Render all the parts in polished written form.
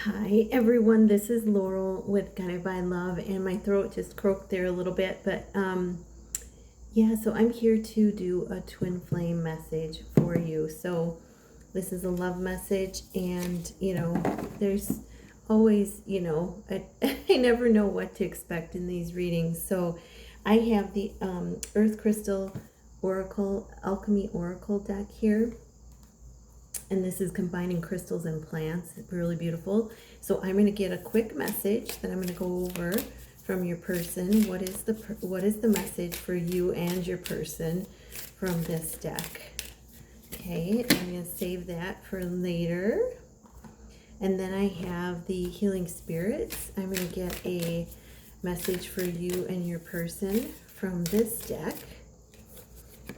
Hi everyone, this is Laurel with Guided by Love, and my throat just croaked there a little bit, but yeah, so I'm here to do a twin flame message for you. So this is a love message, and there's always, I never know what to expect in these readings. So I have the Earth Crystal Oracle Alchemy Oracle deck here, and this is combining crystals and plants. It's really beautiful. So I'm going to get a quick message that I'm going to go over from your person. What is the message for you and your person from this deck? Okay, I'm going to save that for later. And then I have the healing spirits. I'm going to get a message for you and your person from this deck.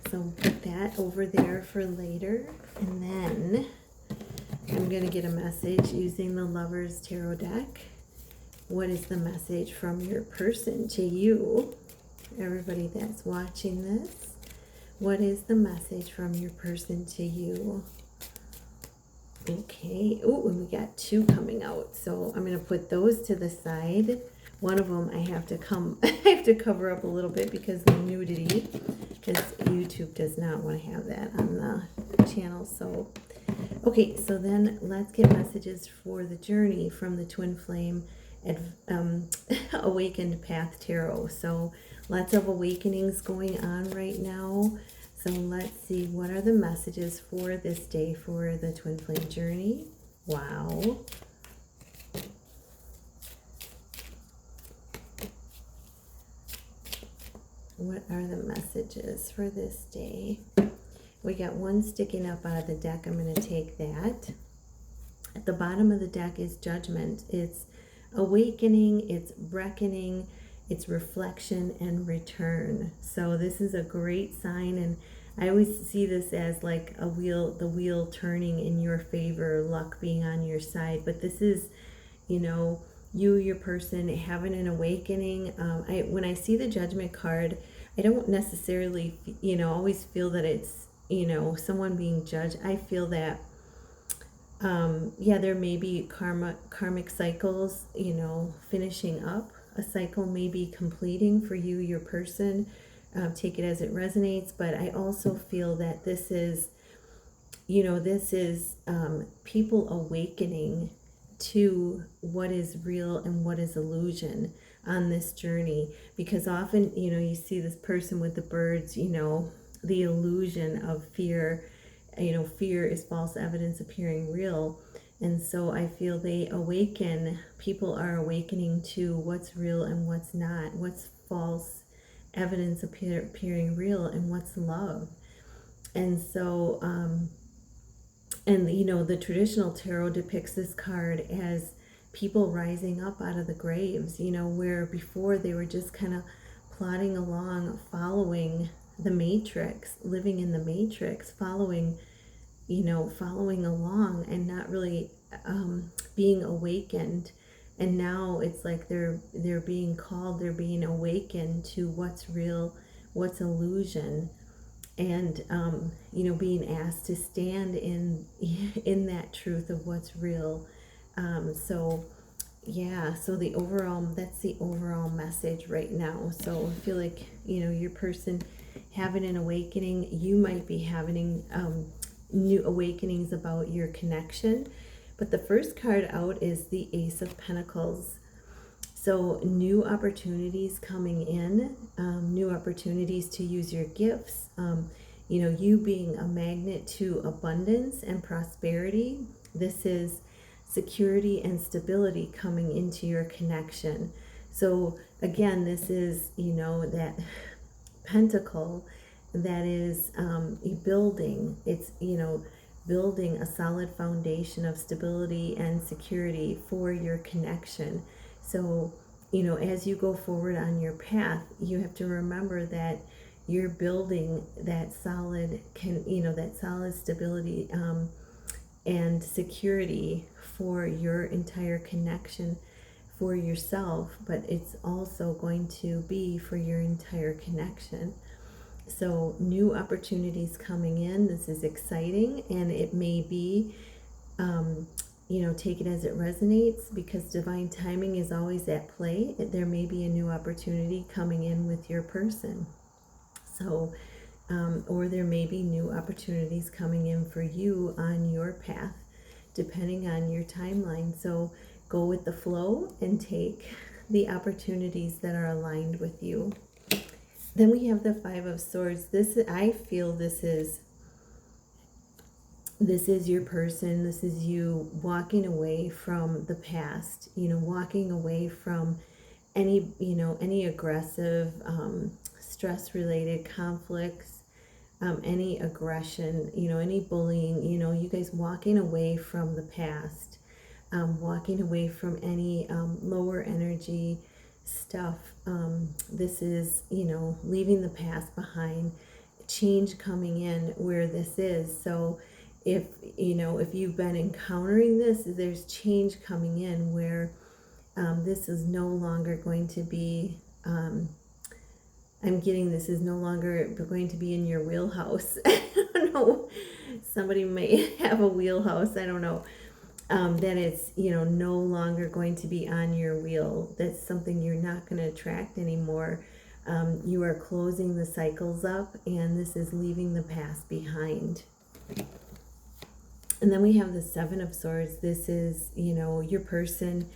So put that over there for later. And then I'm going to get a message using the Lover's Tarot deck. What is the message from your person to you? Everybody that's watching this, what is the message from your person to you? Okay. Oh, and we got two coming out. So I'm going to put those to the side. One of them I have to cover up a little bit because of the nudity, because YouTube does not want to have that on the channel. So, okay, so then let's get messages for the journey from the Twin Flame Awakened Path Tarot. So lots of awakenings going on right now. So let's see, what are the messages for this day for the Twin Flame journey? Wow. What are the messages for this day? We got one sticking up out of the deck. I'm going to take that. At the bottom of the deck is Judgment. It's awakening, it's reckoning, it's reflection and return. So this is a great sign, and I always see this as like a wheel, the wheel turning in your favor, luck being on your side. But this is, your person having an awakening. When I see the Judgment card, I don't necessarily, always feel that it's, someone being judged. I feel that, there may be karmic cycles, finishing up. A cycle may be completing for you, your person. Take it as it resonates. But I also feel that this is, people awakening to what is real and what is illusion on this journey. Because often, you see this person with the birds, the illusion of fear. Fear is false evidence appearing real. And so I feel people are awakening to what's real and what's not, what's false evidence appearing real, and what's love. And so, the traditional tarot depicts this card as people rising up out of the graves, where before they were just kind of plodding along, following the matrix, living in the matrix, following along and not really being awakened. And now it's like they're being called, they're being awakened to what's real, what's illusion, and being asked to stand in that truth of what's real. So that's the overall message right now. So I feel like your person having an awakening. You might be having new awakenings about your connection. But the first card out is the Ace of Pentacles. So new opportunities coming in, new opportunities to use your gifts, you being a magnet to abundance and prosperity. This is security and stability coming into your connection. So again, this is, that pentacle that is building. It's, building a solid foundation of stability and security for your connection. So, as you go forward on your path, you have to remember that you're building that solid stability and security for your entire connection, for yourself, but it's also going to be for your entire connection. So new opportunities coming in. This is exciting, and it may be take it as it resonates, because divine timing is always at play. There may be a new opportunity coming in with your person. So, or there may be new opportunities coming in for you on your path, depending on your timeline. So go with the flow and take the opportunities that are aligned with you. Then we have the Five of Swords. I feel this is your person. This is you walking away from the past, walking away from any aggressive, stress related conflicts, any aggression, any bullying, you guys walking away from the past, walking away from any lower energy stuff. This is, leaving the past behind, change coming in where this is. So if you've been encountering this, there's change coming in where this is no longer going to be, I'm getting this is no longer going to be in your wheelhouse. I don't know. Somebody may have a wheelhouse. I don't know. That it's, no longer going to be on your wheel. That's something you're not going to attract anymore. You are closing the cycles up, and this is leaving the past behind. And then we have the Seven of Swords. This is, your person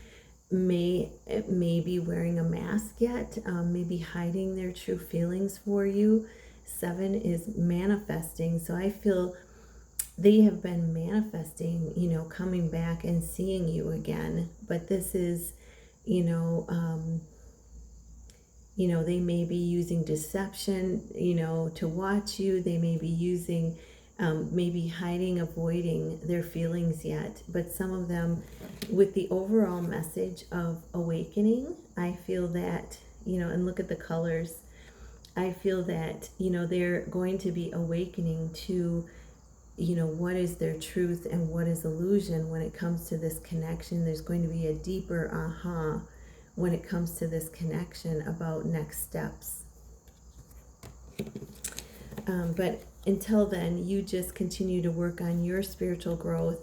may be wearing a mask yet, maybe hiding their true feelings for you. Seven is manifesting. So I feel they have been manifesting, coming back and seeing you again. But this is, they may be using deception, to watch you. They may be using, maybe hiding, avoiding their feelings yet. But some of them, with the overall message of awakening, I feel that, and look at the colors, I feel that, they're going to be awakening to, what is their truth and what is illusion when it comes to this connection. There's going to be a deeper aha when it comes to this connection about next steps. But until then, you just continue to work on your spiritual growth.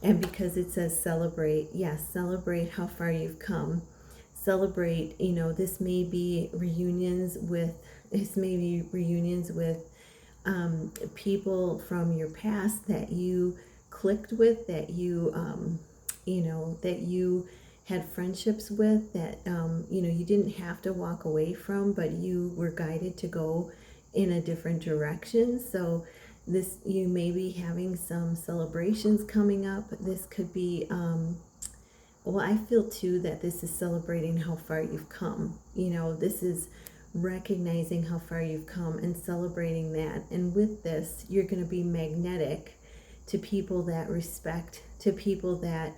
And because it says celebrate, yes, celebrate how far you've come. Celebrate, this may be reunions with people from your past that you clicked with, that you, that you had friendships with, that, you didn't have to walk away from, but you were guided to go in a different direction. So this, you may be having some celebrations coming up. This could be, well, I feel too that this is celebrating how far you've come. This is recognizing how far you've come and celebrating that. And with this, you're going to be magnetic to people that respect, to people that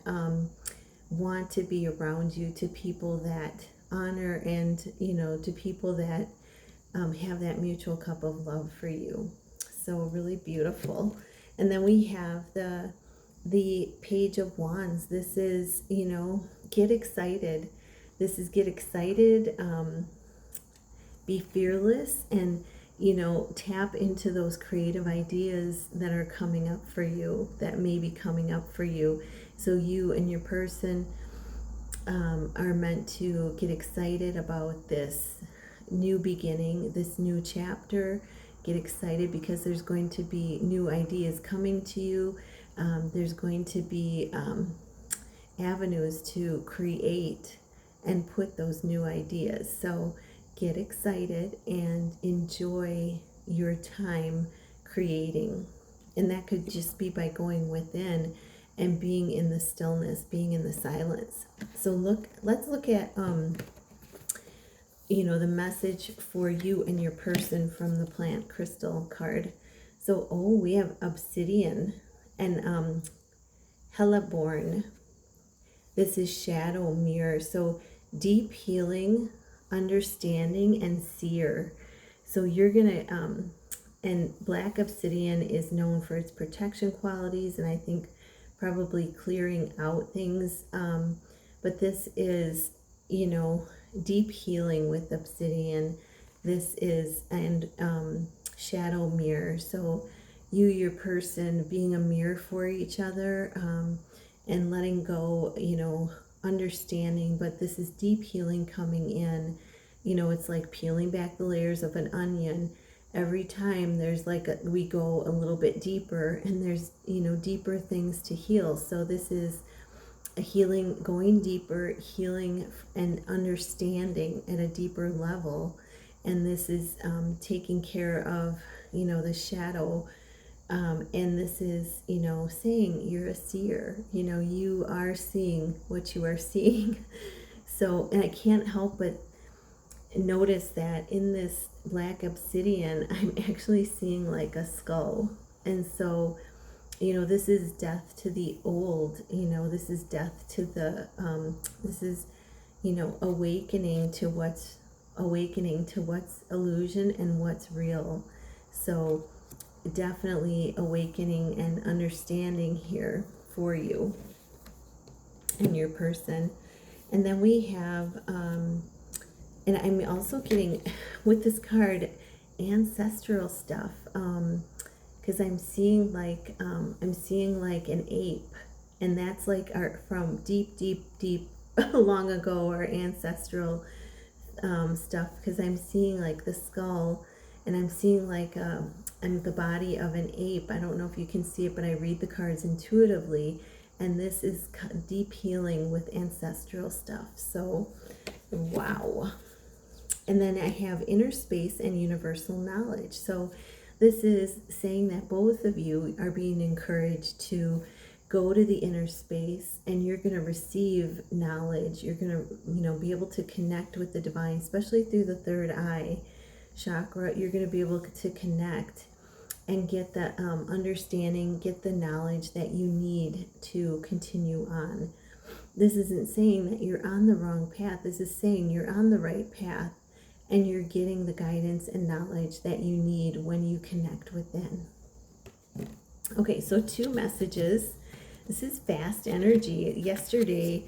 want to be around you, to people that honor, and, to people that have that mutual cup of love for you. So really beautiful. And then we have the Page of Wands. This is, get excited. This is get excited, be fearless, and, tap into those creative ideas that are coming up for you, that may be coming up for you. So you and your person are meant to get excited about this new beginning, this new chapter. Get excited because there's going to be new ideas coming to you. There's going to be avenues to create and put those new ideas. So get excited and enjoy your time creating. And that could just be by going within and being in the stillness, being in the silence. So let's look at the message for you and your person from the plant crystal card. So, we have obsidian and hellebore. This is shadow mirror. So deep healing, understanding, and seer. So you're gonna and black obsidian is known for its protection qualities, and I think probably clearing out things. But this is, deep healing with obsidian. This is, and shadow mirror. So you, your person, being a mirror for each other, and letting go, understanding, but this is deep healing coming in. It's like peeling back the layers of an onion. Every time there's we go a little bit deeper, and there's, deeper things to heal. So this is a healing, going deeper, healing and understanding at a deeper level. And this is taking care of, the shadow. And this is, saying you're a seer, you are seeing what you are seeing. So, and I can't help but notice that in this black obsidian, I'm actually seeing like a skull. And so, this is death to the old, this is death to the, this is, awakening to what's illusion and what's real. So definitely awakening and understanding here for you and your person. And then we have, and I'm also getting with this card ancestral stuff, because I'm seeing like an ape, and that's like art from deep long ago, or ancestral stuff, because I'm seeing like the skull, and I'm seeing like and the body of an ape. I don't know if you can see it, but I read the cards intuitively, and this is deep healing with ancestral stuff. So wow. And then I have inner space and universal knowledge. So this is saying that both of you are being encouraged to go to the inner space, and you're going to receive knowledge. You're going to, be able to connect with the divine, especially through the third eye chakra. You're going to be able to connect and get the understanding, get the knowledge that you need to continue on. This isn't saying that you're on the wrong path. This is saying you're on the right path, and you're getting the guidance and knowledge that you need when you connect within. Okay, so 2 messages. This is fast energy. Yesterday,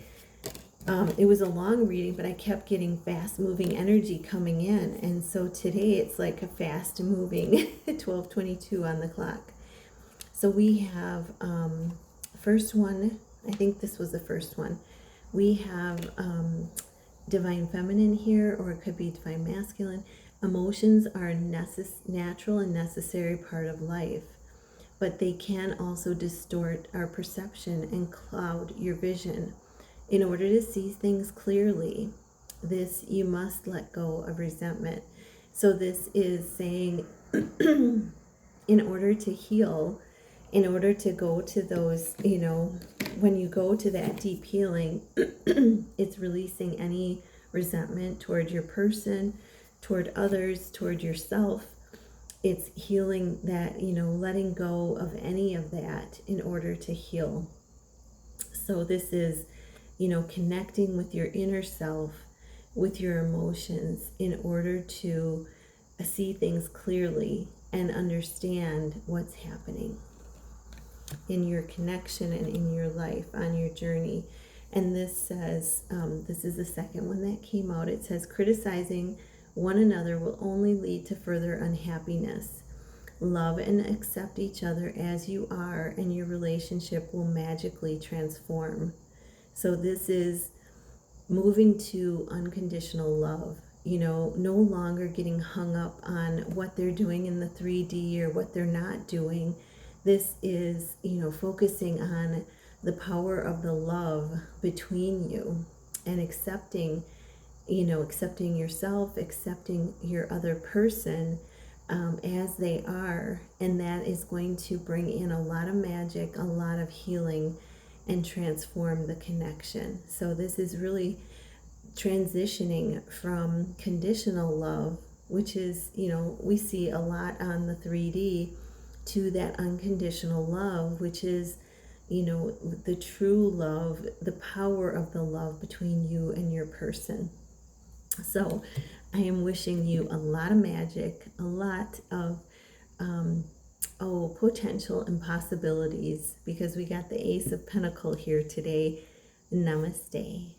it was a long reading, but I kept getting fast moving energy coming in. And so today it's like a fast moving 12:22 on the clock. So we have first one, I think this was the first one. We have divine feminine here, or it could be divine masculine. Emotions are a natural and necessary part of life, but they can also distort our perception and cloud your vision. In order to see things clearly, you must let go of resentment. So this is saying in order to heal, in order to go to those, when you go to that deep healing, it's releasing any resentment toward your person, toward others, toward yourself. It's healing that, letting go of any of that in order to heal. So this is, connecting with your inner self, with your emotions, in order to see things clearly and understand what's happening in your connection and in your life on your journey. And this says, this is the second one that came out. It says, criticizing one another will only lead to further unhappiness. Love and accept each other as you are, and your relationship will magically transform. So this is moving to unconditional love, no longer getting hung up on what they're doing in the 3D or what they're not doing. This is, focusing on the power of the love between you, and accepting yourself, accepting your other person as they are. And that is going to bring in a lot of magic, a lot of healing, and transform the connection. So this is really transitioning from conditional love, which is, we see a lot on the 3D, to that unconditional love, which is, the true love, the power of the love between you and your person. So I am wishing you a lot of magic, a lot of potential and possibilities, because we got the Ace of Pentacles here today. Namaste.